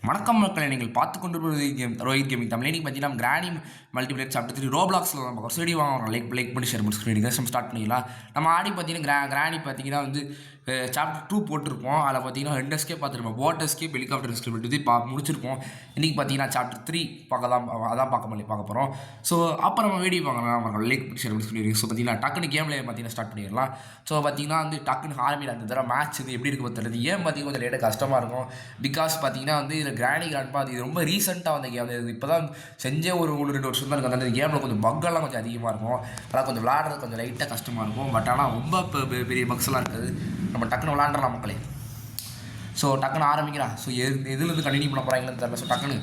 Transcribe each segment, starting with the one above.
வணக்கம் மக்களை, நீங்கள் பார்த்து கொண்டு ரோஹித் கேமிங் தமிழ். இன்னைக்கு பார்த்தீங்கன்னா கிராணி மல்டிபிளேயர் சாப்டர் 3 ரோப்ளாக்ஸில் நம்ம ஒரு செடி வாங்க லைக் பண்ணி ஷேர் பண்ணி ஸ்க்ரீன் ஸ்டார்ட் பண்ணிக்கலாம். நம்ம ஆடி பார்த்தீங்கன்னா கிராணி பார்த்தீங்கன்னா வந்து சாப்டர் 2 போட்டிருப்போம். அதில் பார்த்தீங்கன்னா 2 எஸ்கேப் பார்த்துருப்போம். போட் எஸ்கேப், ஹெலிகாப்டர் எஸ்கேப் இது முடிச்சிருப்போம். இன்றைக்கி பார்த்தீங்கன்னா சாப்டர் 3 பார்க்க போகிறோம். ஸோ அப்போ நம்ம வீடியோ பார்க்கலாம், லைக் பண்ணி ஷேர் பண்ணி ஸ்க்ரீன். ஸோ பார்த்தீங்கன்னா டக்குன்னு கேமில் பார்த்தீங்கன்னா ஸ்டார்ட் பண்ணிடலாம். ஸோ பார்த்தீங்கன்னா வந்து டக்குன்னு ஆரம்பியில் அந்த தடவை மேட்ச் இது எப்படி இருக்கு பார்த்துறது. ஏன் பார்த்தீங்கன்னா கொஞ்சம் லேட்டாக கஷ்டமாக இருக்கும். பிகாஸ் பார்த்தீங்கன்னா வந்து இதில் கிராணி கிராண்ட்பா இது ரொம்ப ரீசெண்டாக வந்த கேம். இது இப்போ தான் செஞ்சே ஒரு 2 வருஷம் தான் இருக்குது. அந்த கேமில் கொஞ்சம் பக்கெல்லாம் கொஞ்சம் அதிகமாக இருக்கும். அதெல்லாம் கொஞ்சம் விளாட்றது கொஞ்சம் லைட்டாக கஷ்டமாக இருக்கும். பட் ஆனால் ரொம்ப பெரிய பக்ஸ்லாம் இருக்குது. நம்ம டக்குன்னு விளாண்டுறலாம் மக்களே. ஸோ டக்குன்னு ஆரம்பிக்கிறான். ஸோ எதுலேருந்து கண்டினியூ பண்ண போகிறாங்கன்னு தெரியல. ஸோ டக்குன்னு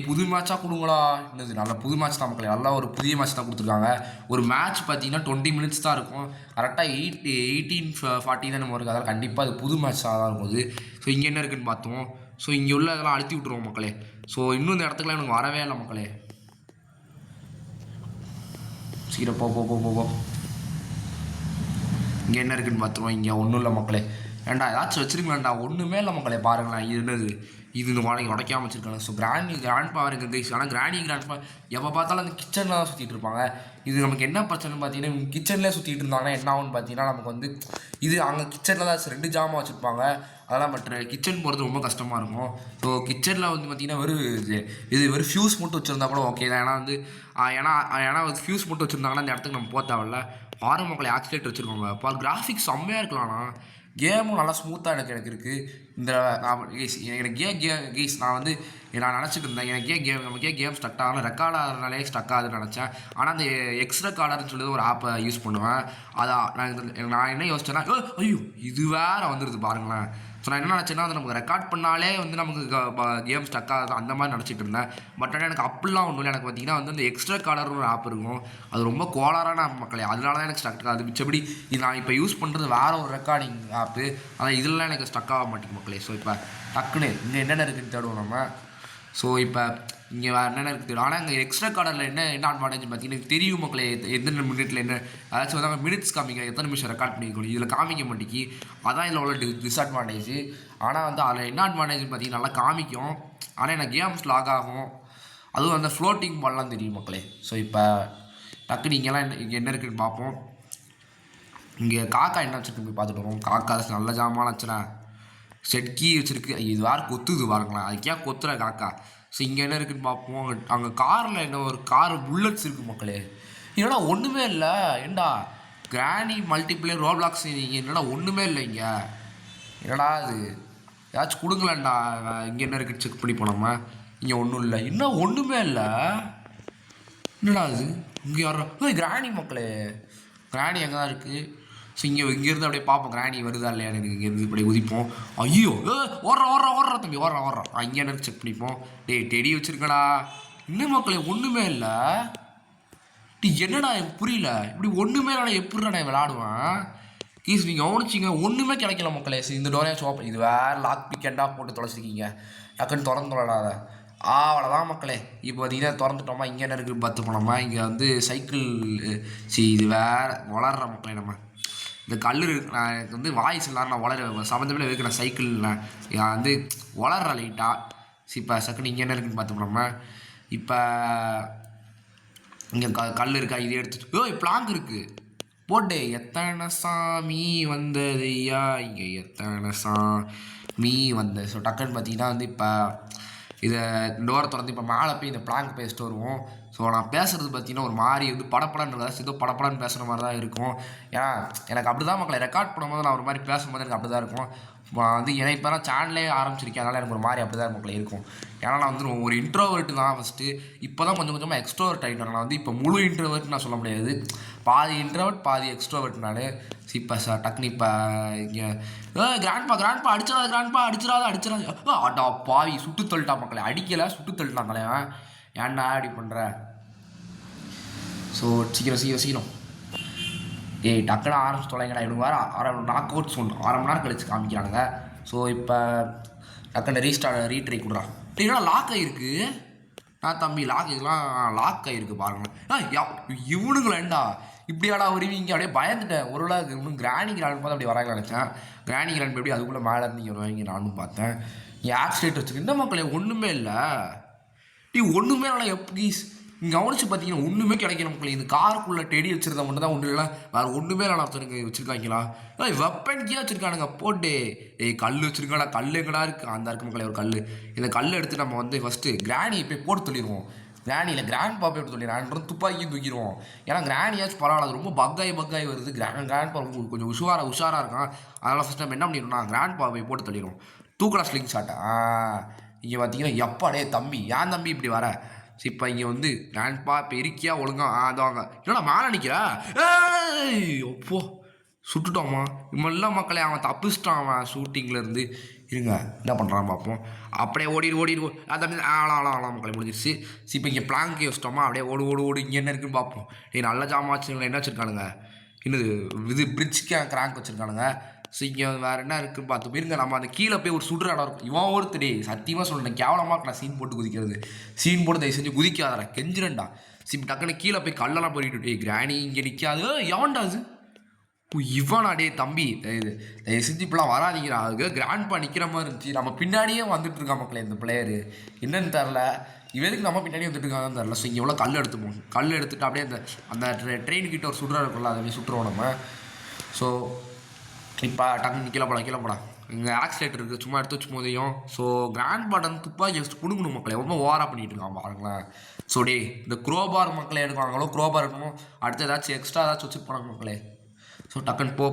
புது மேட்சாக கொடுங்களா. இன்னது நல்ல புது மேட்ச் தான் மக்களே. நல்லா ஒரு புதிய மேட்ச் தான் கொடுத்துருக்காங்க. ஒரு மேட்ச் பார்த்தீங்கன்னா 20 மினிட்ஸ் தான் இருக்கும். கரெக்டாக 18:40 தான் நம்ம இருக்குது. அதனால் கண்டிப்பாக அது புது மேட்சாக தான் இருக்கும். ஸோ இங்கே என்ன இருக்குதுன்னு பார்த்தோம். ஸோ இங்கே உள்ள இதெல்லாம் அழுத்தி விட்ருவோம் மக்களே. ஸோ இன்னும் இந்த இடத்துக்குலாம் எனக்கு வரவே இல்லை மக்களே. சீக்கிரம் போ. இங்கே என்ன இருக்குதுன்னு பார்த்துருவோம். இங்கே ஒன்றும் இல்லை மக்களே. ஏண்டா ஏதாச்சும் வச்சுருக்கலாம்டா. ஒன்றுமே இல்லை மக்களே. பாருங்களேன், இது என்னது, இது இந்த வாடகை உடைக்காமல் வச்சுருக்காங்க. ஸோ கிராண்ட்பா இருக்குது கைஸ். ஆனால் கிராண்ட்பா எப்போ பார்த்தாலும் அந்த கிச்சனில் தான் சுற்றிட்டு இருப்பாங்க. இது நமக்கு என்ன பிரச்சனைன்னு பார்த்தீங்கன்னா, கிச்சன்லேயே சுற்றிட்டு இருந்தாங்கன்னா என்ன ஆகுன்னு பார்த்தீங்கன்னா, நமக்கு வந்து இது அங்கே கிச்சனில் தான் 2 ஜாமான் வச்சுருப்பாங்க. அதெல்லாம் கிச்சன் போகிறது ரொம்ப கஷ்டமாக இருக்கும். ஸோ கிச்சனில் வந்து பார்த்திங்கன்னா வெறும் ஃபியூஸ் மட்டும் வச்சுருந்தா கூட ஓகே தான். ஏன்னா ஃபியூஸ் மட்டும் வச்சுருந்தாங்கன்னா அந்த இடத்துக்கு நம்ம போக தேவையில்ல. மக்களை ஆக்சிலேட்டர் வச்சுருக்கோங்க. இப்போ கிராஃபிக்ஸ் செம்மையாக இருக்கலாம்னா கேமும் நல்லா ஸ்மூத்தாக எனக்கு இருக்குது. இந்த எனக்கு கேஸ் நான் நினச்சிட்டு இருந்தேன், நமக்கே கேம் ஸ்டக் ஆகணும், ரெக்கார்ட் ஆகிறதுனாலே ஸ்டக் ஆகுதுன்னு நினச்சேன். ஆனால் அந்த எக்ஸ் ரெக்கார்டர்னு சொல்லி ஒரு ஆப்பை யூஸ் பண்ணுவேன். அதான் நான் என்ன யோசிச்சேன்னா, ஐயோ இது வேறு வந்துடுது பாருங்களேன். ஸோ நான் என்ன நினச்சேன்னா, அது நமக்கு ரெக்கார்ட் பண்ணாலே வந்து நமக்கு கேம் ஸ்டக் ஆகுது அந்த மாதிரி நினச்சிட்டு இருந்தேன். பட் ஆனால் எனக்கு அப்படிலாம் ஒன்றும் இல்லை. எனக்கு பார்த்தீங்கன்னா வந்து அந்த எக்ஸ்ட்ரா கார்டர்னு ஒரு ஆப் இருக்கும். அது ரொம்ப கோளாறான ஆப் மக்களே. அதனால தான் எனக்கு ஸ்டக் ஆகுது. மிச்சபடி இது நான் இப்போ யூஸ் பண்ணுறது வேறு ஒரு ரெக்கார்டிங் ஆப்பு. ஆனால் இதெல்லாம் எனக்கு ஸ்டக் ஆக மாட்டேங்குது மக்களே. ஸோ இப்போ டக்குன்னு இங்கே என்னென்ன இருக்குதுன்னு தேடுவோம் நம்ம. ஸோ இப்போ இங்கே வேறு என்னென்ன இருக்குது. ஆனால் இங்கே எக்ஸ்ட்ரா கார்டரில் என்ன அட்வான்டேஜ் பார்த்தீங்கன்னா, எனக்கு தெரியும் மக்களே எத்தனை மினிட்ல என்ன அதாச்சும் வந்து மினிட்ஸ் காமிக்க எத்தனை நிமிஷம் ரெக்கார்ட் பண்ணிக்கணும். இதில் காமிக்க மாட்டேங்கி. அதான் இதில் உள்ள டிஸ்அட்வான்டேஜ். ஆனால் வந்து அதில் என்ன அட்வான்டேஜ்னு பார்த்தீங்கன்னா, நல்லா காமிக்கும். ஆனால் எனக்கு கேம்ஸ் லாக் ஆகும். அதுவும் அந்த ஃப்ளோட்டிங் பால்லாம் தெரியும் மக்களே. ஸோ இப்போ டக்குன்னு இங்கெல்லாம் இங்கே என்ன இருக்குதுன்னு பார்ப்போம். இங்கே காக்கா என்ன வச்சுருக்கு போய் பார்த்துட்டு வரோம். காக்கா நல்ல ஜாமான் வச்சுனா செட் கீ வச்சுருக்கு. இது வேறு கொத்துது பாருங்களேன். அதுக்கே கொத்துற காக்கா. ஸோ இங்கே என்ன இருக்குதுன்னு பார்ப்போம். அங்கே காரில் என்ன ஒரு கார் புல்லட்ஸ் இருக்குது மக்களே. என்னடா ஒன்றுமே இல்லை. ஏண்டா கிராணி மல்டிப்ளேயர் ரோப்ளாக்ஸ் நீங்கள் என்னடா ஒன்றுமே இல்லை. இங்கே என்னடா இது ஏதாச்சும் கொடுங்களேன்டா. இங்கே என்ன இருக்குன்னு செக் பண்ணி போனோமா. இங்கே ஒன்றும் இல்லை. இன்னும் ஒன்றுமே இல்லை. என்னடா இது இங்கே யாரா கிராணி மக்களே. கிராணி எங்கே தான் இருக்குது. ஸோ இங்கேருந்து அப்படியே பார்ப்போம் கிராணி வருதா இல்லையா. எனக்கு இங்கேருந்து இப்படி குதிப்போம். ஐயோ ஓடுற தம்பி ஓடுறான். இங்கே என்ன செக் பண்ணிப்போம். டெடி வச்சுருக்கடா. இன்னும் மக்களே ஒன்றுமே இல்லை. என்னடா எனக்கு புரியல. இப்படி ஒன்றுமே இல்லைடா. எப்படிடா நான் விளாடுவேன். கீஸ் நீங்கள் கவனிச்சிங்க ஒன்றுமே கிடைக்கல மக்களே. இந்த டோரையா சோப் இது வேறு லாக் பிக்கெண்டாக போட்டு தொலைச்சிருக்கீங்க. டக்குன்னு திறந்துடாத. அவ்வளோதான் மக்களே. இப்போ பார்த்தீங்கன்னா திறந்துட்டோமா. இங்கே என்ன இருக்குது பார்த்து போனோமா. இங்கே வந்து சைக்கிள் இது வேறு வளர்கிற மக்களே. நம்ம இந்த கல் நான் எனக்கு வந்து வாய்ஸ் இல்லாமல் நான் வளர சம்மந்தமே இருக்கிற சைக்கிளில் வந்து வளர்ற லைட்டாக. இப்போ சக்குன்னு இங்கே என்ன இருக்குன்னு பார்த்து போனோமா. இப்போ இங்கே கல் இருக்கா. இது எடுத்துட்டு பிளாங்க் இருக்குது போட்டு எத்தனை சாமி வந்ததையா. இங்கே எத்தனை சாமி வந்த. ஸோ டக்குன்னு பார்த்தீங்கன்னா வந்து இப்போ இதை டோரை திறந்து இப்போ மேலே போய் இந்த பிளாங்க் பேசிட்டு வருவோம். ஸோ நான் பேசுகிறது பார்த்தீங்கன்னா ஒரு மாதிரி வந்து படப்படன்னு இருக்காது. ஏதோ படப்படன்னு பேசுகிற மாதிரி தான் இருக்கும். ஏன்னா எனக்கு அப்படி தான் மக்களை ரெக்கார்ட் பண்ணும்போது நான் ஒரு மாதிரி பேசும்போது எனக்கு அப்படி தான் இருக்கும். வந்து எனக்கு இப்போ தான் சேனலே ஆரம்பிச்சிருக்கேன். அதனால் எனக்கு ஒரு மாதிரி அப்படி தான் மக்களை இருக்கும். ஏன்னா நான் வந்து ஒரு இன்ட்ரோவர்ட்டு தான் ஃபஸ்ட்டு. இப்போ தான் கொஞ்சம் கொஞ்சமாக எக்ஸ்ட்ரோவர்ட் ஆகிட்டேன். நான் வந்து இப்போ முழு இன்ட்ரோவர்ட் நான் சொல்ல முடியாது. பாதி இன்ட்ரோவர்ட் பாதி எக்ஸ்ட்ரோவர்ட் நான். இப்போ சார் டக்குனு இப்போ இங்கே கிராண்ட்பா அடிச்சிடாது. அடா பாவி சுட்டு தள்ளிட்டா மக்களை. அடிக்கலை சுட்டு தள்ளிட்டான் தலைவன். ஏன்டா அப்படி பண்ணுற. ஸோ சீக்கிரம் டக்குன்னு ஆரம்பிச்சு தொலைங்கடா. எனக்கு வேறு நாக் அவுட் சொன்னோம் 1/2 மணி நேரம் கழிச்சு காமிக்கிறானுங்க. ஸோ இப்போ டக்குன்னு ரீட்ரை கொடுறான். என்னடா லாக் ஆகிருக்கு. நான் தம்பி இதெல்லாம் லாக் ஆகிருக்கு பாருங்களேன். இவனுங்களேண்டா இப்படியாடா வருவீங்க. அப்படியே பயந்துட்டேன். ஒரு வேளை இன்னும் கிராணி கிராண்ட் பார்த்து அப்படி வராங்கன்னு நினச்சேன். கிராணி கிராண்ட் எப்படி அதுக்குள்ளே மேலே இருந்து வருவாங்க நானும் பார்த்தேன். ஆக்சிடென்ட் வச்சுருக்கு இந்த மக்களே ஒன்றுமே இல்லை. ஒன்றுமே இல்லை எப்படி இங்கே கவனிச்சு பார்த்தீங்கன்னா ஒன்றுமே கிடைக்கல மக்களே. இந்த காருக்குள்ளே டெடி வச்சிருந்தா மட்டும் தான் ஒன்றும் இல்லை, வேறு ஒன்றுமே இல்லை. ஒருத்தருங்க வச்சுருக்காங்களா வெப்பன் கீழே வச்சுருக்கானுங்க போட்டு. கல் வச்சுருக்காடா, கல் எங்கடா இருக்குது அந்த இருக்கு மக்களே ஒரு கல். இந்த கல் எடுத்து நம்ம வந்து ஃபஸ்ட்டு கிராணியை போய் போட்டு சொல்லிடுவோம். கிராணியில் கிராண்ட் பாப்பை எடுத்து சொல்லிடுறேன், துப்பாக்கியும் தூக்கிடுவோம். ஏன்னா கிராணியாச்சும் பரவாயில்ல, அது ரொம்ப பக்காய் வருது. கிராண்ட் பா கொஞ்சம் உஷாராக இருக்கான். அதனால் ஃபஸ்ட் நம்ம என்ன பண்ணிடுவோம்னா கிராண்ட் பாப்பை போட்டு தள்ளிடுவோம். தூக்கலா ஸ்லிங் ஷாட்டா இங்கே பார்த்தீங்கன்னா எப்பாடே தம்பி ஏன் தம்பி இப்படி வர. சரி இப்போ இங்கே வந்து கிராண்ட்பா இப்போ இருக்கியா ஒழுங்கா அதுவாங்க இல்லைடா மேலே நிற்கிறா. எப்போ சுட்டுட்டோமா இவெல்லாம் மக்களே, அவன் தப்பிச்சிட்டான் அவன் ஷூட்டிங்லேருந்து. இருங்க என்ன பண்ணுறான் பார்ப்போம். அப்படியே ஓடிடு அதான் ஆளாம் மக்களை முடிஞ்சிருச்சு. சரி இப்போ இங்கே பிளாங்கே வச்சிட்டோமா, அப்படியே ஓடு இங்கே என்ன இருக்குன்னு பார்ப்போம். நல்ல ஜாமாச்சுங்களா என்ன வச்சுருக்கானுங்க, இன்னது இது பிரிட்ஜுக்கு கிராங்க் வச்சுருக்கானுங்க. ஸோ இங்கே வேறு என்ன இருக்குன்னு பார்த்து போயிருங்க. நம்ம அந்த கீழே போய் ஒரு சுடுற இடம் இருக்கும். இவன் ஒருத்தர் சத்தியமாக சொல்கிறேன் கேவலமாக நான் சீன் போட்டு குதிக்கிறது. சீன் போட்டு தயவு செஞ்சு குதிக்காதடா கெஞ்சிரண்டா. சரி கட்டணு கீழே போய் கல்லெல்லாம் போயிட்டு கிராணி இங்கே நிற்காது எவன்டா அது இவன் அடே தம்பி தயவு செஞ்சு இப்பெல்லாம் வராதிங்கிறா. அதுக்கு கிராண்ட்பா நிற்கிற மாதிரி இருந்துச்சு. நம்ம பின்னாடியே வந்துட்டு இருக்கா மக்களே இந்த பிளேயரு என்னன்னு தெரில. இவருக்கு நம்ம பின்னாடி வந்துட்டு இருக்காங்கன்னு தெரில. ஸோ இங்கே எவ்வளோ கல் எடுத்துப்போம். கல் எடுத்துகிட்டு அப்படியே அந்த ட்ரெயின் கிட்ட ஒரு சுடுறா இருக்குல்ல அதை போய் சுட்டுருவோம் நம்ம. ஸோ இப்போ டக்குன்னு கீழே போடா இங்கே ஆக்சிலேட்டர் இருக்குது சும்மா எடுத்து வச்சு போதையும். ஸோ கிராண்ட் பாட்டன் துப்பாக்கி ஜஸ்ட் கொடுக்கணும் மக்களே, ரொம்ப ஓவராக பண்ணிட்டு இருக்கான் பாருங்களேன். ஸோ இந்த குரோபார் மக்களே எடுக்குவாங்களோ குரோபார் இருக்கணும். அடுத்து ஏதாச்சும் எக்ஸ்ட்ரா ஏதாச்சும் வச்சுட்டு போனாங்க மக்களே. ஸோ டக்குன்னு போ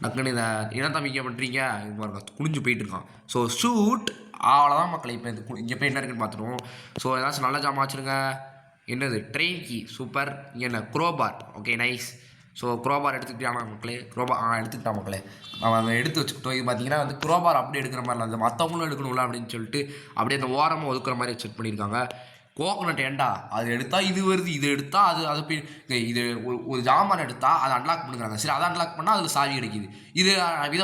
டக்குன்னு இதை என்ன தம்பிக்க பண்ணுறீங்க இது பாருங்க குனிஞ்சு போயிட்டு இருக்கான். ஸோ ஷூட் அவ்வளோதான் மக்களே. இப்போ இந்த இங்கே போய் என்ன இருக்குன்னு பார்த்துருவோம். ஸோ ஏதாச்சும் நல்ல ஜாமான் வச்சுருங்க. என்னது ட்ரெயின் கீ சூப்பர். என்ன crowbar okay nice. So crowbar எடுத்துக்கிட்டானா மக்களே, எடுத்துக்கிட்டான் மக்களே. அவன் அதை எடுத்து வச்சுக்கிட்டோம். இது பார்த்தீங்கன்னா வந்து குரோபார் அப்படியே எடுக்கிற மாதிரி இல்லை, அந்த மற்றவங்களும் எடுக்கணும்ல அப்படின்னு சொல்லிட்டு அப்படியே அந்த ஓரமாக ஒதுக்குற மாதிரி செட் பண்ணியிருக்காங்க. கோகனட் ஏண்டா அது எடுத்தால் இது வருது, இது எடுத்தால் அது போய் இது ஒரு ஜாமான் எடுத்தால் அதை அன்லாக் பண்ணுறாங்க. சரி அதை அன்லாக் பண்ணால் அதில் சாவி கிடைக்கிது. இதை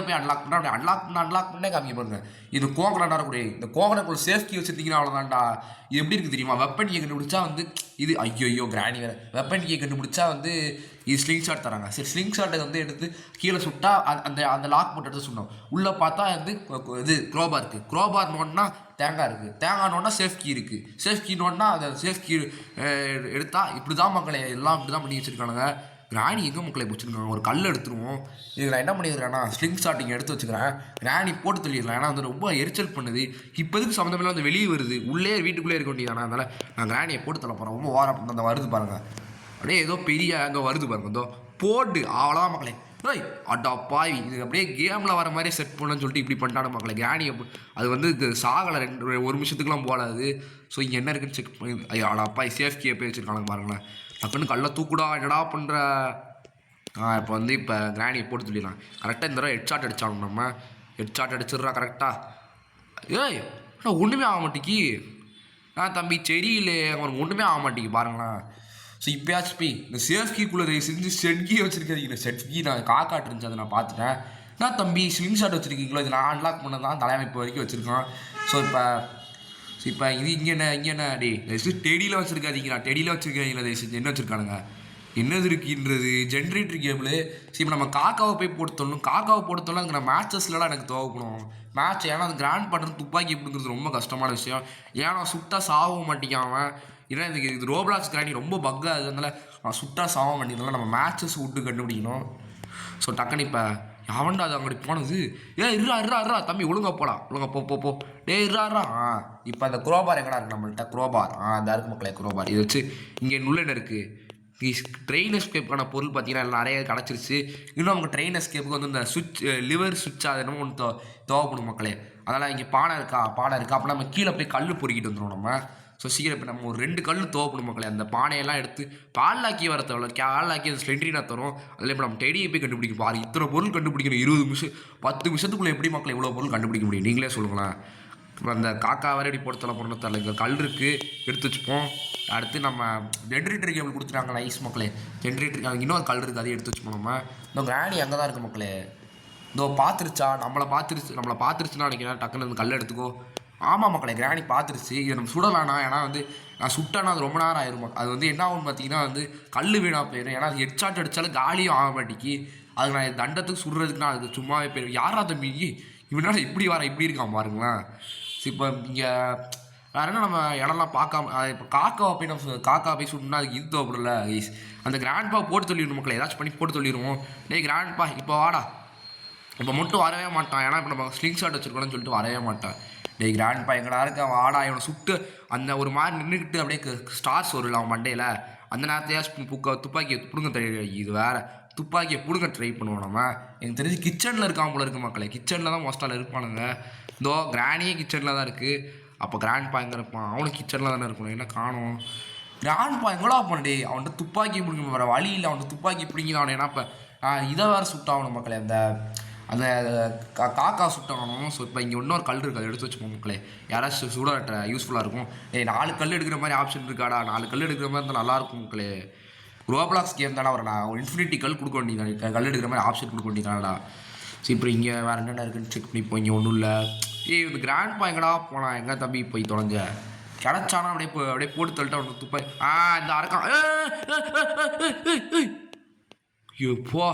போய் அன்லாக் பண்ணால் அப்படி அன்லாக் பண்ணே காமிக்க பாருங்க. இது கோகனட்டாக இருக்கக்கூடிய இந்த கோகனட் ஒரு சேஃப்டி வச்சுருந்தீங்கன்னா அவ்வளோதான்டா. இது எப்படி இருக்குது தெரியுமா, வெப்பன் கீயை கண்டுபிடிச்சா வந்து இது ஐயோ கிராணி வேறு வெப்பன் கீயை கண்டுபிடிச்சா வந்து இது ஸ்லிங் ஷாட் தராங்க. சரி ஸ்லிங் ஷாட்டை வந்து எடுத்து கீழே சுட்டா அந்த லாக் போட்டு எடுத்து சொன்னோம். உள்ளே பார்த்தா வந்து இது குரோபார் இருக்குது. குரோபார் நோட்னா தேங்காய் இருக்குது. தேங்காய் நோட்னா சேஃப் கீ இருக்குது. சேஃப் கீ நோட்னா அதை சேஃப் கீ எடுத்தால் இப்படி தான் மக்களை எல்லாம் இப்படி தான் பண்ணி வச்சுருக்கானுங்க. கிராணி எங்கே மக்களை வச்சுருக்காங்க. ஒரு கல் எடுத்துருவோம். இதுக்கு நான் என்ன பண்ணிடுறேன்னா ஸ்லிங் ஷாட் இங்கே எடுத்து வச்சுக்கிறேன். கிராணி போட்டு தள்ளிடலாம். ஏன்னா வந்து ரொம்ப எரிச்சல் பண்ணுது. இப்போதுக்கு சம்மந்தமெல்லாம் வந்து வெளியே வருது. உள்ளே வீட்டுக்குள்ளே இருக்க வேண்டியதானே. அதனால் நான் கிராணியை போட்டு தள்ள போகிறேன். ரொம்ப வாரம் அந்த வருது பாருங்கள். அப்படியே ஏதோ பெரிய அங்கே வருது பாருங்க. இதோ போட்டு அவ்வளோதான் மக்களே. அட்டா பாவி இது அப்படியே கேமில் வர மாதிரி செட் பண்ணணும்னு சொல்லிட்டு இப்படி பண்ணிட்டான மக்களை. கிராணியை அது வந்து இது சாகலை 1 நிமிஷத்துக்குலாம் போகாது. ஸோ இங்கே என்ன இருக்குன்னு செக் பண்ணி ஐயோ அடப்பா சேஃப்டியை போய் வச்சுருக்காங்க பாருங்களேன். டக்குன்னு கல்லை தூக்குடா என்னடா பண்ணுற. இப்போ வந்து இப்போ கிராணியை போட்டு சொல்லிடலாம். கரெக்டாக இந்த தடவை ஹெட் ஷாட் அடித்தாங்க. நம்ம ஹெட் ஷாட் அடிச்சிடுறா கரெக்டாக. ஒன்றுமே ஆக மாட்டேங்கி. தம்பி சரியில்லை அவனுக்கு ஒன்றுமே ஆக மாட்டேங்கி பாருங்களேன். ஸோ இப்போயாச்சும் போய் இந்த சேஃப்கிக்குள்ளே செஞ்சு செட்கி வச்சுருக்கீங்க. செட்கி நான் காக்காட்டு இருந்துச்சு அதை நான் பார்த்துட்டேன். நான் தம்பி ஸ்லிங் ஷாட் வச்சுருக்கீங்களோ இது நான் அன்லாக் பண்ண தான் தலைமைப்பு வரைக்கும் வச்சுருக்கான். ஸோ இப்போ இது இங்கே என்ன டெடியில் வச்சுருக்காதீங்களா. டெடியில் வச்சுருக்காங்களா தயவுசெஞ்சு என்ன வச்சுருக்கானுங்க என்னது இருக்குன்றது ஜென்ரேட்டர் கேபிள். சரி இப்போ நம்ம காக்காவை போய் போட்டுத்தரணும். காக்காவை போட்டுத்தரலாம் அங்கே நான் மேட்சஸ்லாம் எனக்கு தேவைப்படும் மேட்ச். ஏன்னா அது கிராண்ட் பண்ணுறது துப்பாக்கி எப்படிங்கிறது ரொம்ப கஷ்டமான விஷயம். ஏன்னா சுட்டால் சாகவும் மாட்டேங்காமன். ஏன்னா இது ரோப்ளாக்ஸ் கிராண்டி ரொம்ப பக்காக அது. அதனால் நான் சுட்டாக சாக மாட்டேங்கிறதுனால நம்ம மேட்சஸ் விட்டு கண்டுபிடிக்கணும். ஸோ டக்குன்னு இப்போ அவன்டா அது அங்கே போனது. இருறா தம்பி ஒழுங்கா போடா ஒழுங்கா போ இருறா. இப்போ அந்த குரோபார் எங்கடா இருக்குது நம்மள்கிட்ட. குரோபார் அந்த இருக்கு மக்களே குரோபார். இதை வச்சு இங்கே நுள்ளன இருக்குது. ட்ரெயின் எஸ்கேப்புக்கான பொருள் பார்த்தீங்கன்னா நிறைய கிடச்சிருச்சு. இன்னும் அவங்க ட்ரெயின் எஸ்கேப்புக்கு வந்து இந்த லிவர் சுவிட்ச் அது என்னமோ ஒன்று தேவைப்படும் மக்களே. அதனால் இங்கே பானை இருக்கா அப்போ நம்ம கீழே போய் கல் பொறுக்கிட்டு வந்துடும் நம்ம. ஸோ சீக்கிரம் இப்போ நம்ம ஒரு 2 கல் தேவைப்படும் மக்களே. அந்த பானையெல்லாம் எடுத்து பால்லாக்கி வர தேவை பால்லாக்கி அந்த ஸ்லெண்ட்ரினா தரும். அதில் இப்போ நம்ம டெடியை போய் கண்டுபிடிக்க பாரு. இத்தனை பொருள் கண்டுபிடிக்கணும் 20 நிமிஷம் 10 நிமிஷத்துக்குள்ளே எப்படி மக்களை இவ்வளோ பொருள் கண்டுபிடிக்க முடியும் நீங்களே சொல்லுங்களேன். அந்த காக்கா வரை எப்படி போட்டு போடணும் தரல. இங்கே கல் இருக்குது எடுத்து வச்சுப்போம். அடுத்து நம்ம ஜென்ரேட்டர் கேபிள் கொடுத்துட்டாங்க நைஸ் மக்களே. ஜென்ரேட்டர் இன்னொரு கல் இருக்குது அதையும் எடுத்து வச்சுப்போம். நம்ம இந்த கிராணி அங்கே தான் இருக்குது மக்களே. இதோ பார்த்துருச்சா நம்மளை பார்த்துருச்சுன்னா நினைக்கிறேன். டக்குன்னு அந்த கல் எடுத்துக்கோ. ஆமாம் மக்களே கிராணி பார்த்துருச்சு. இதை நம்ம சுடலானா. ஏன்னா வந்து நான் சுட்டானா அது ரொம்ப நேரம் ஆயிரும். அது வந்து என்ன ஆகும்னு பார்த்தீங்கன்னா வந்து கல் வீணாக போயிடும். ஏன்னா அது ஹெட் ஷாட் அடித்தாலும் காலியும் ஆக மாட்டேங்கி. அதுக்கு நான் தண்டத்துக்கு சுடுறதுக்கு நான் அதுக்கு சும்மாவே போயிடும். யாரா தம்பி இவனால இப்படி வர இப்படி இருக்கான் பாருங்களேன். ஸோ இப்போ இங்கே வேறு என்ன நம்ம இடம்லாம் பார்க்காம இப்போ காக்காவை போய் நம்ம காக்கா போய் சுட்டுனா அதுக்கு இது தேவைப்படல கைஸ். அந்த கிராண்ட்பா போட்டு சொல்லிடணும் மக்களை, ஏதாச்சும் பண்ணி போட்டு சொல்லிடுவோம். டேய் கிராண்ட்பா இப்போ வாடா. இப்போ மட்டும் வரவே மாட்டான், ஏன்னா இப்போ நம்ம ஸ்லிங் ஷாட் வச்சுருக்கோம்னு சொல்லிட்டு வரவே மாட்டான். டேய் கிராண்ட்பா எங்கடா இருக்க வாடா. இவனை சுட்டு அந்த ஒரு மாதிரி நின்றுக்கிட்டு அப்படியே ஸ்டார்ஸ் வரும்ல அவன் மண்டையில், அந்த நேரத்தையாச்சும் துப்பாக்கியை பிடுங்க தெரியாது. இது வேறு துப்பாக்கியை பிடுங்க ட்ரை பண்ணுவோம் நம்ம. எனக்கு தெரிஞ்சு கிச்சனில் இருக்கான் போல இருக்கு மக்களே. கிச்சனில் தான் மோஸ்ட்டாக இருப்பானுங்க. இதோ கிராணியே கிச்சனில் தான் இருக்குது. அப்போ கிராண்ட்பா எங்கே இருப்பான்? அவனும் கிச்சனில் தானே இருக்கணும். என்ன காணும் கிராண்ட்பா எங்கடா பண்ணே? அவன்கிட்ட துப்பாக்கி பிடிக்க வர வழி இல்லை. அவன்கிட்ட துப்பாக்கி பிடிங்கி அவனை ஏன்னா இப்போ இதை வேறு சுட்டாகணும் மக்களே. அந்த அந்த காக்கா சுட்டாகணும். ஸோ இப்போ இங்கே இன்னொரு கல் இருக்குது, அதை எடுத்து வச்சுப்போம் மக்களே. யாராச்சும் சுட யூஸ்ஃபுல்லாக இருக்கும். 4 கல் எடுக்கிற மாதிரி ஆப்ஷன் இருக்காடா. 4 கல் எடுக்கிற மாதிரி இருந்தால் நல்லாயிருக்கும் மக்களே. ரோப்ளாக்ஸ் கேம் தானே ஒரு நான் இன்ஃபினிட்டி கல் கொடுக்க வேண்டியது, கல் எடுக்கிற மாதிரி ஆப்ஷன் கொடுக்க வேண்டியதானடா. ஸோ இப்போ இங்கே வேறு என்னென்ன இருக்குன்னு செக் பண்ணிப்போம். இங்கே ஒன்றும் இல்லை. இந்த கிராண்ட்பா எங்கடா போனான்? எங்கே தம்பி போய் தொலைஞ்ச? கிடச்சானா அப்படியே போட்டு தள்ளிட்டு அவனுக்கு துப்பாய் இந்த அரக்கான். ஐயோப்போ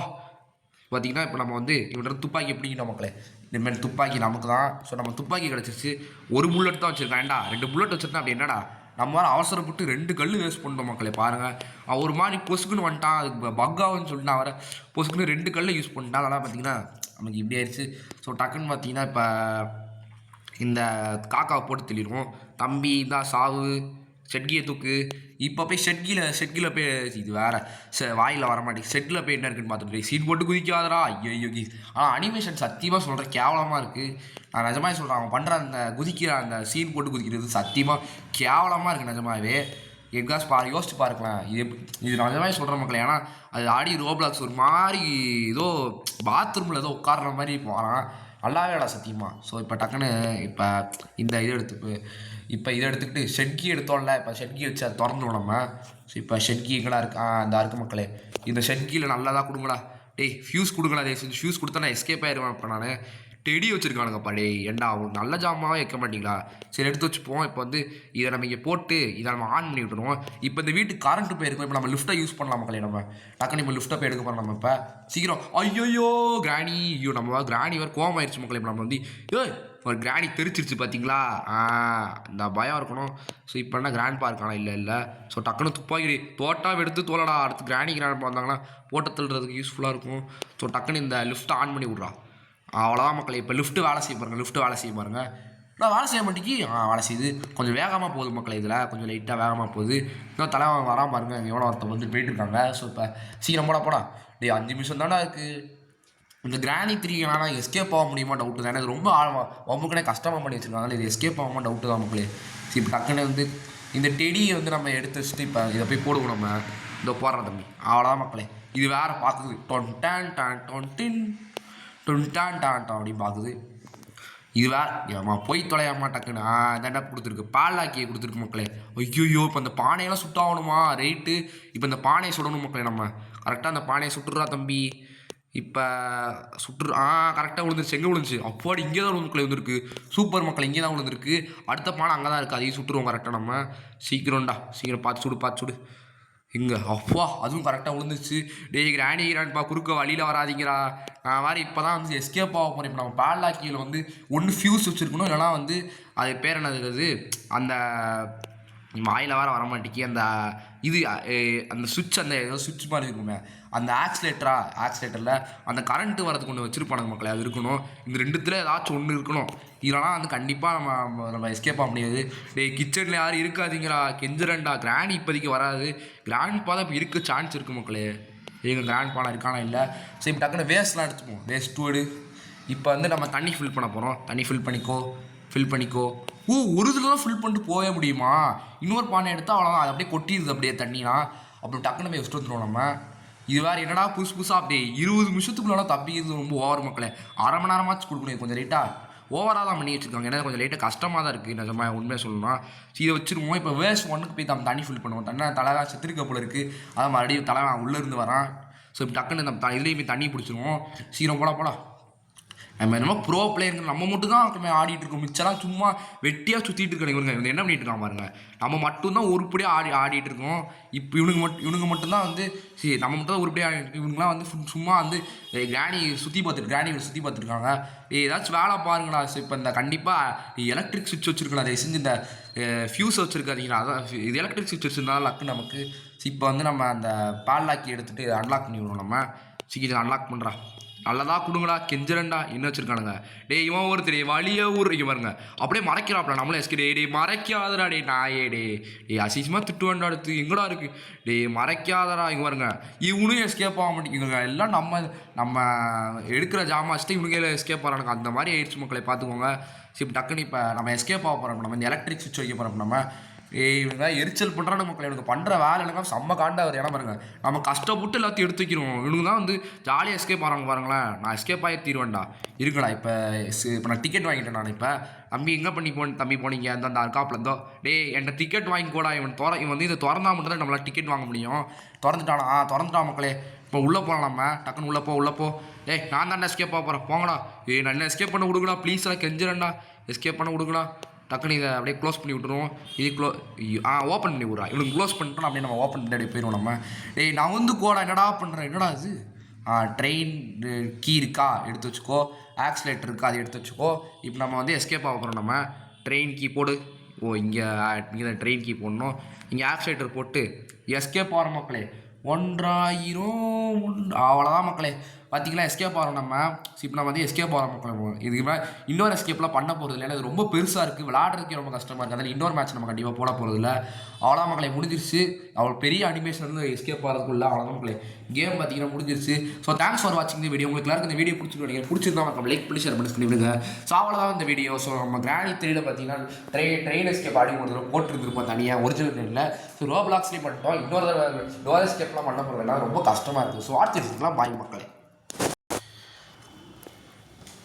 பார்த்தீங்கன்னா இப்போ நம்ம வந்து இவன்கிட்ட துப்பாக்கி எப்படிங்கிட்ட மக்களே. இனிமேல் துப்பாக்கி நமக்கு தான். ஸோ நம்ம துப்பாக்கி கிடச்சிருச்சு. ஒரு புல்லட் தான் வச்சுருக்கான்டா. 2 புல்லட் வச்சுருந்தா அப்படி என்னடா நம்ம வேறு அவசரப்பட்டு 2 கல் வேஸ்ட் பண்ணிட்டோம் மக்களே. பாருங்கள் அவன் ஒரு மாதிரி பொசுக்குன்னு வந்துட்டான். அதுக்கு பக்காகுன்னு சொல்லிட்டு நான் வர பொசுக்குன்னு 2 கல்லை யூஸ் பண்ணிட்டான். அதெல்லாம் பார்த்தீங்கன்னா நமக்கு இப்படி ஆயிடுச்சு. ஸோ டக்குன்னு பார்த்தீங்கன்னா இப்போ இந்த காக்காவை போட்டு தெளிடுவோம். தம்பி தான் சாவு, ஷெட்கியை தூக்கு. இப்போ போய் ஷெட்கியில் போய் இது வேறு வாயில் வர மாட்டேங்குது. ஷெட்டில் போய் என்ன இருக்குன்னு பார்த்துட்டு போய் சீட் போட்டு குதிக்காதரா. ஐயோ ஆனால் அனிமேஷன் சத்தியமாக சொல்கிறேன் கேவலமாக இருக்குது. நான் நிஜமாக சொல்கிறேன், அவன் பண்ணுற அந்த குதிக்கிற அந்த சீன் போட்டு குதிக்கிறது சத்தியமாக கேவலமாக இருக்குது நிஜமாவே. எங்காஸ் யோசிச்சு பாருக்கலாம். இது நிஜமாக சொல்கிற மக்கள். ஏன்னா அது ஆடி ரோப்ளாக்ஸ் ஒரு மாதிரி ஏதோ பாத்ரூமில் ஏதோ உட்கார்ற மாதிரி போகிறான். நல்லாவேடா சத்தியமாக. ஸோ இப்போ டக்குன்னு இப்போ இந்த இதை எடுத்துக்கிட்டு ஷெட்கி எடுத்தோம்ல. இப்போ ஷெட்கி வச்சு அதை திறந்துடும் நம்ம. ஸோ இப்போ ஷெட்கி எங்கடா இருக்கு? அந்த இருக்கு மக்களே. இந்த ஷெட்கியில் நல்லதாக கொடுங்களா. டேய் ஃபியூஸ் கொடுங்களா. ஃபியூஸ் கொடுத்தா நான் எஸ்கேப் ஆயிடுவேன். இப்போ நான் டெடி வச்சுருக்கானுங்கப்பா. டே ஏண்டா அவங்க நல்ல ஜாமாவே வைக்க மாட்டீங்களா? சரி எடுத்து வச்சுப்போம். இப்போ வந்து இதை நம்ம இங்கே போட்டு இதை நம்ம ஆன் பண்ணி விட்டுருவோம். இப்போ இந்த வீட்டுக்கு கரண்ட்டு போயிருக்கோம். இப்போ நம்ம லிஃப்ட்டை யூஸ் பண்ணலாம் மக்களே. நம்ம டக்குன்னு இப்போ லிஃப்ட்டை போய் எடுக்க போகிறோம் நம்ம. இப்போ சீக்கிரம். ஐயோ கிராணி. நம்ம கிராணி வேறு கோவம் ஆயிடுச்சு மக்களே. இப்போ நம்ம வந்து ஒரு கிராணி தெரிச்சிருச்சு பார்த்தீங்களா? இந்த பயம் இருக்கணும். ஸோ இப்போ என்ன கிராண்ட்பா இருக்கானா? இல்லை. ஸோ டக்குன்னு துப்பாக்கி தோட்டாவை எடுத்து தோலடா. அடுத்து கிராண்ட்பா வந்தாங்கன்னா போட்ட தள்ளுறதுக்கு யூஸ்ஃபுல்லாக இருக்கும். ஸோ டக்குன்னு இந்த லிஃப்ட்டை ஆன் பண்ணி விட்றா. அவ்வளோதான் மக்களே. இப்போ லிஃப்ட்டு வேலை செய்ய பாருங்கள். நான் வேலை செய்ய மாட்டேங்கி. வேலை செய்யுது. கொஞ்சம் வேகமாக போகுது மக்களே. இதில் கொஞ்சம் லைட்டாக வேகமாக போகுது. இன்னும் தலைவன் வராமல் பாருங்கள். எவ்வளோ ஒருத்தர் வந்து போயிட்டுருக்காங்க. ஸோ இப்போ சீக்கிரம் போடா. 5 நிமிஷம் தானே இருக்குது. இந்த கிராணி 3 வேணால் எஸ்கேப் ஆக முடியுமா டவுட்டு தானே. இது ரொம்ப ஒம்புக்குனே கஷ்டமாக பண்ணி வச்சுருக்காங்க. இது எஸ்கேப் ஆகாமல் டவுட்டு தான் மக்களே. ஸோ இப்போ டக்குன்னு வந்து இந்த டெடியை வந்து நம்ம எடுத்து வச்சுட்டு இப்போ இதை போய் போடுவோம் நம்ம. இந்த போடுறோம் தம்பி. அவ்வளோதான் மக்களே. இது வேறு பார்க்குது. டான் அப்படின்னு பார்க்குது. இது வேறு போய் தொலையாமா டக்குன்னு தாண்டா கொடுத்துருக்கு. பாலாக்கியை கொடுத்துருக்கு மக்களே. ஐயோ இப்போ அந்த பானையெல்லாம் சுட்டாகணுமா? ரைட்டு. இப்போ இந்த பானையை சுடணும் மக்களே. நம்ம கரெக்டாக அந்த பானையை சுட்டுறா தம்பி. இப்போ கரெக்டாக விழுந்துருச்சு. எங்கே விழுந்துச்சு? அப்போடி இங்கே தான் மக்களே வந்துருக்கு. சூப்பர் மக்கள். இங்கே தான் விழுந்துருக்கு. அடுத்த பானை அங்கே தான் இருக்குது. அதையும் சுட்டுருவோம் கரெக்டாக நம்ம. சீக்கிரம் பார்த்து சுடு. இங்கே அப்பா அதுவும் கரெக்டாக விழுந்துச்சு. கிராண்ட்பா குறுக்க வழியில் வராதிங்கிறா. நான் மாதிரி இப்போ தான் வந்து எஸ்கேப் ஆக போகிறேன். இப்போ நம்ம பாலாக்கியில் வந்து ஒன்று ஃபியூஸ் வச்சுருக்கணும். இல்லைனா வந்து அது பேர் என்னது அந்த வாயில் வேறு வர மாட்டேங்கி. அந்த சுவிட்ச் அந்த ஏதோ சுவிட்ச் மாதிரி இருக்குமே அந்த ஆக்சிலேட்டரில் அந்த கரண்ட்டு வரதுக்கு ஒன்று வச்சுருப்பானுங்க மக்களே. அது இருக்கணும். இந்த 2த்தில் ஏதாச்சும் ஒன்று இருக்கணும். இதெல்லாம் வந்து கண்டிப்பாக நம்ம எஸ்கேப் ஆக முடியாது. கிச்சனில் யாரும் இருக்காதிங்கிறா. கெஞ்சுறேன்டா. கிராணி இப்போதைக்கு வராது. கிராண்ட்பா தான் இப்போ இருக்க சான்ஸ் இருக்குது மக்களே. எங்கள் கிராண்ட்பாலாம் இருக்கானா இல்லை. சரி இப்போ டக்குன்னு வேஸ்ட்லாம் எடுத்துப்போம். வேஸ்ட் விடு. இப்போ வந்து நம்ம தண்ணி ஃபில் பண்ண போகிறோம். தண்ணி ஃபில் பண்ணிக்கோ. ஒரு இதில் தான் ஃபில் பண்ணிட்டு போக முடியுமா? இன்னொரு பானை எடுத்தால் அவ்வளோதான். அது அப்படியே கொட்டிடுது அப்படியே தண்ணினா. அப்புறம் டக்குன்னு போய் வச்சுட்டு வந்துடுவோம் நம்ம. இது வேறு என்னடா புதுசாக அப்படியே 20 நிமிஷத்துக்குள்ளே தப்பிக்கிறது ரொம்ப ஓவர் மக்களே. அரை மணி நேரமாச்சு கொடுக்கணும். கொஞ்சம் லைட்டாக ஓவராக தான் பண்ணி வச்சுருக்காங்க. ஏன்னா கொஞ்சம் லைட்டாக கஷ்டமாக தான் இருக்குது நிஜமாக உண்மையாக சொல்லணும்னா. இதை வச்சுருவோம். இப்போ வேஸ்ட் 1க்கு போய் தண்ணி ஃபில் பண்ணுவோம். தலைவா செத்துருக்க போல இருக்குது. அதான் மறுபடியும் தலைவன் உள்ளே இருந்து வரான். ஸோ இப்போ டக்குன்னு நம்ம இதுலேயும் போய் தண்ணி பிடிச்சிருவோம். சீக்கிரம் போடா. நம்ம என்னமோ ப்ரோ பிளேயருங்க, நம்ம மட்டும் தான் ஆடிட்டு இருக்கோம், மிச்சம்லாம் சும்மா வெட்டியாக சுற்றிட்டு இருக்காங்க இவங்க. இவங்க என்ன பண்ணிட்டு இருக்காங்க பாருங்க, நம்ம மட்டும்தான் உருப்படியாக ஆடிட்டு இருக்கோம். இப்போ இவனுங்க மட்டும்தான் வந்து சரி, நம்ம மட்டும் தான் உருப்படியாக ஆடிட்டு இருக்கோம். இவங்களாம் வந்து சும்மா வந்து கிராணி சுற்றி பார்த்துருக்காங்க. ஏதாச்சும் வேலை பாருங்களா. இப்போ இந்த கண்டிப்பாக எலக்ட்ரிக் சுவிட்ச் வச்சுருக்கலாம், அதை செஞ்சு இந்த ஃபியூஸ் வச்சுருக்காதீங்களா. அதான் இது எலக்ட்ரிக் சுவிட்ச் வச்சுருந்தாலும் லக்கு நமக்கு. இப்போ வந்து நம்ம அந்த பால்லாக்கி எடுத்துகிட்டு அன்லாக் பண்ணி விடுவோம். நம்ம சீக்கிரம் அன்லாக் பண்ணுறா, நல்லதா கொடுங்கடா, கெஞ்சரண்டா. என்ன வச்சுருக்கானுங்க, டே இவன் ஒருத்தர் வழியே ஊருக்கு பாருங்க, அப்படியே மறைக்கிறாப்ல. நம்மளும் எஸ்கே டே மறைக்காதடா, டே நாயே, டே அசிசமாக திட்டுவேன்டா, அடுத்து எங்கடா இருக்குது, டே மறைக்காதடா. இங்கே பாருங்க, இவனும் எஸ்கேப் ஆக மாட்டேங்குங்க. எல்லாம் நம்ம எடுக்கிற ஜாமாச்சிட்டு இவனுங்க எஸ்கேப் ஆகிறானுங்க. அந்த மாதிரி ஆயிடுச்சு மக்களை, பார்த்துக்கோங்க. சரி, டக்குன்னு இப்போ நம்ம எஸ்கேப் ஆக போகிறோம். நம்ம இந்த எலக்ட்ரிக் சுவிட்ச் வைக்க போகிறோம். நம்ம இவங்க எரிச்சல் பண்ணுறான்னு மக்கள், எனக்கு பண்ணுற வேலை எனக்கு செம்ம காண்டா வருது. ஏன்னா பாருங்க, நம்ம கஷ்டப்பட்டு எல்லாத்தையும் எடுத்து வைக்கிறோம். இவனுக்கு தான் வந்து ஜாலியாக எஸ்கேப் ஆகிறாங்க பாருங்களேன். நான் எஸ்கேப் ஆகி தீருவேன்டா. இருக்குடா, இப்போ நான் டிக்கெட் வாங்கிட்டேன். நான் இப்போ தம்பி எங்கே பண்ணி தம்பி போனீங்க, அந்த காப்பில் இருந்தோ, டே என்கிட்ட டிக்கெட் வாங்கிக்கூடா. இவன் வந்து இதை திறந்தா மட்டும் தான் நம்மளால் டிக்கெட் வாங்க முடியும். திறந்துட்டான் மக்களே. இப்போ உள்ளே போகலாம். நம்ம டக்குன்னு உள்ளே போ. டேய் நான் தான் எஸ்கேப் ஆக போகிறேன், போங்கடா. நான் என்ன எஸ்கேப் பண்ண கொடுங்கடா, ப்ளீஸ்லாம் கெஞ்சிரண்டா, எஸ்கேப் பண்ண கொடுங்கடா. டக்குன்னு இதை அப்படியே க்ளோஸ் பண்ணி விட்டுருவோம். இது ஓப்பன் பண்ணி விட்றா. இவனுக்கு க்ளோஸ் பண்ணிட்டோம் அப்படியே நம்ம ஓப்பன் பண்ணி அப்படியே போயிடுவோம். நம்ம நான் வந்து கோடா என்னடா பண்ணுறேன், என்னடா இது, ட்ரெயின் கீ இருக்கா எடுத்து வச்சுக்கோ, ஆக்சிலேட்டர் இருக்கா அதை எடுத்து வச்சுக்கோ. இப்போ நம்ம வந்து எஸ்கேப் ஆக போகிறோம். நம்ம ட்ரெயின் கீ போடு. இங்கே தான் ட்ரெயின் கீ போடணும். இங்கே ஆக்சிலேட்டர் போட்டு எஸ்கேப் ஆகிற மக்களே. 1000 அவ்வளோதான் மக்களே. பார்த்திங்களா, எஸ்கேப் ஆகிறோம் நம்ம. இப்போ நம்ம வந்து எஸ்கேப் ஆகிற மக்களே. இதுக்கு மேலே இன்னொரு எஸ்கேப்லாம் பண்ண போகிறது இல்லை. ஏன்னா இது ரொம்ப பெருசாக இருக்குது, விளையாடுறதுக்கே ரொம்ப கஷ்டமாக இருக்குது. அதில் இன்னொரு மேட்ச் நம்ம கண்டிப்பாக போட போகிறது இல்லை. அவ்வளோதான் மக்களே, முடிஞ்சிருச்சு. அவ்வளோ பெரிய அனிமேஷன் வந்து எஸ்கேப் ஆகிறதுக்குள்ள அவ்வளோதான் மக்களே. கேம் பார்த்தீங்கன்னா முடிஞ்சிருச்சு. ஸோ தேங்க்ஸ் ஃபார் வாட்சிங் இந்த வீடியோ. உங்களுக்கு எல்லாருக்கும் இந்த வீடியோ பிடிச்சிருந்தா நம்ம லைக் பண்ணி ஷேர் பண்ணி விடுங்க. ஸோ அவ்வளோதான் இந்த வீடியோ. ஸோ நம்ம கிராணி 3ல பார்த்தீங்கன்னா ட்ரெயின் எஸ்கேப் ஆடி போட்டுருந்துருப்போம் தனியாக ஒரிஜினல் ட்ரெயினில். ஸோ ரோப்ளாக்ஸ்லேயே பண்ணிட்டோம். இன்னொரு டோர் எஸ்கேப்லாம் பண்ண போகிறதுலாம் ரொம்ப கஷ்டமாக இருக்குது. ஸோ வாட்ச் பாய் மக்களே.